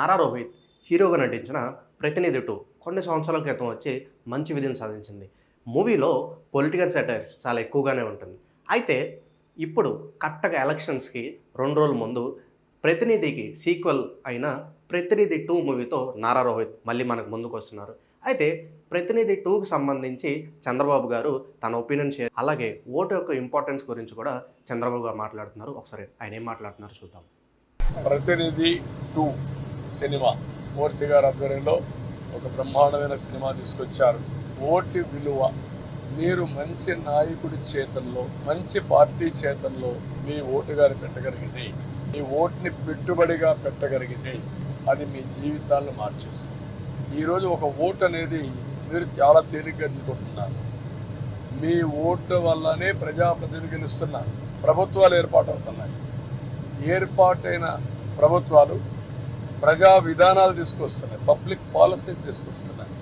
నారా రోహిత్ హీరోగా నటించిన 'ప్రతినిధి 2' కొన్ని సంవత్సరాల క్రితం వచ్చి మంచి విజయం సాధించింది. మూవీలో పొలిటికల్ సెటైర్స్ చాలా ఎక్కువగానే ఉంటుంది. అయితే ఇప్పుడు కరెక్ట్‌గా ఎలక్షన్స్‌కి 2 రోజుల ముందు 'ప్రతినిధి'కి సీక్వెల్ అయిన 'ప్రతినిధి 2' మూవీతో నారా రోహిత్ మళ్ళీ మనకు ముందుకొస్తున్నారు. అయితే 'ప్రతినిధి 2'కి సంబంధించి చంద్రబాబు గారు తన ఒపీనియన్ అలాగే ఓటు యొక్క ఇంపార్టెన్స్ గురించి కూడా చంద్రబాబు గారు మాట్లాడుతున్నారు. ఒకసారి ఆయన ఏం మాట్లాడుతున్నారో చూద్దాం. 'ప్రతినిధి 2' సినిమా మూర్తి గారి ఆధ్వర్యంలో ఒక బ్రహ్మాండమైన సినిమా తీసుకొచ్చారు. ఓటు విలువ, మీరు మంచి నాయకుడి చేతల్లో, మంచి పార్టీ చేతల్లో మీ ఓటు గారి పెట్టగలిగితే, మీ ఓటుని పెట్టుబడిగా పెట్టగలిగితే అది మీ జీవితాలను మార్చేస్తుంది. ఈరోజు ఒక ఓటు అనేది మీరు చాలా తేలిగ్గా తీసుకుంటున్నారు. మీ ఓటు వల్లనే ప్రజాప్రతినిధులు గెలుస్తున్నారు, ప్రభుత్వాలు ఏర్పాటవుతున్నాయి. ఏర్పాటైన ప్రభుత్వాలు ప్రజా విధానాలు తీసుకొస్తున్నాయి, పబ్లిక్ పాలసీస్ తీసుకొస్తున్నాయి.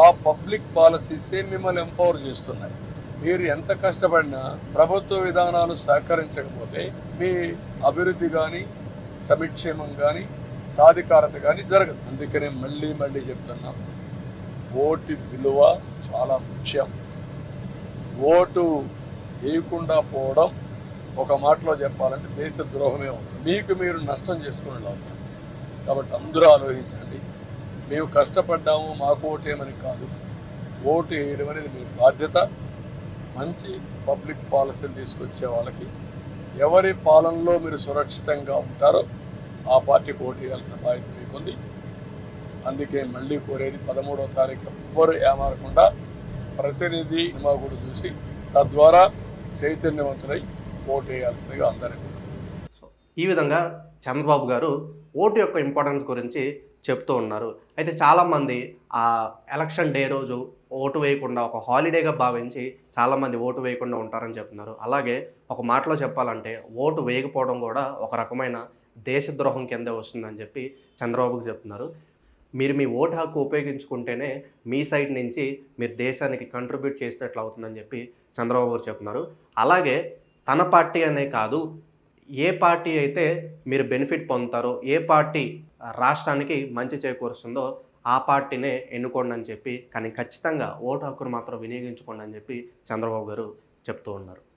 ఆ పబ్లిక్ పాలసీసే మిమ్మల్ని ఎంపవర్ చేస్తున్నాయి. మీరు ఎంత కష్టపడినా ప్రభుత్వ విధానాలు సహకరించకపోతే మీ అభివృద్ధి కానీ, సంక్షేమం కానీ, సాధికారత కానీ జరగదు. అందుకనే మళ్ళీ చెప్తున్నాం, ఓటు విలువ చాలా ముఖ్యం. ఓటు వేయకుండా పోవడం ఒక మాటలో చెప్పాలంటే దేశ ద్రోహమే అవుతుంది. మీకు మీరు నష్టం చేసుకుని అవుతారు. కాబట్టి అందరూ ఆలోచించండి. మేము కష్టపడ్డాము, మాకు ఓటేమని కాదు. ఓటు వేయడం అనేది మీ బాధ్యత. మంచి పబ్లిక్ పాలసీలు తీసుకొచ్చే వాళ్ళకి, ఎవరి పాలనలో మీరు సురక్షితంగా ఉంటారో ఆ పార్టీకి ఓటు వేయాల్సిన బాధ్యత మీకుంది. అందుకే మళ్ళీ కోరేది 13వ తారీఖు ఎవ్వరు ఏమారకుండా ప్రతినిధి సినిమా కూడా చూసి తద్వారా చైతన్యవంతులై ఓటు వేయాల్సిందిగా అందరికీ. సో ఈ విధంగా చంద్రబాబు గారు ఓటు యొక్క ఇంపార్టెన్స్ గురించి చెప్తూ ఉన్నారు. అయితే చాలామంది ఆ ఎలక్షన్ డే రోజు ఓటు వేయకుండా ఒక హాలిడేగా భావించి చాలామంది ఓటు వేయకుండా ఉంటారని చెప్తున్నారు. అలాగే ఒక మాటలో చెప్పాలంటే ఓటు వేయకపోవడం కూడా ఒక రకమైన దేశద్రోహం కిందే వస్తుందని చెప్పి చంద్రబాబుకి చెప్తున్నారు. మీరు మీ ఓటు హక్కు ఉపయోగించుకుంటేనే మీ సైడ్ నుంచి మీరు దేశానికి కంట్రిబ్యూట్ చేసినట్లు అవుతుందని చెప్పి చంద్రబాబు గారు చెప్తున్నారు. అలాగే తన పార్టీ అనే కాదు, ఏ పార్టీ అయితే మీరు బెనిఫిట్ పొందుతారో, ఏ పార్టీ రాష్ట్రానికి మంచి చేకూరుస్తుందో ఆ పార్టీనే ఎన్నుకోండి అని చెప్పి, కానీ ఖచ్చితంగా ఓటు హక్కును మాత్రం వినియోగించుకోండి అని చెప్పి చంద్రబాబు గారు చెప్తూ ఉన్నారు.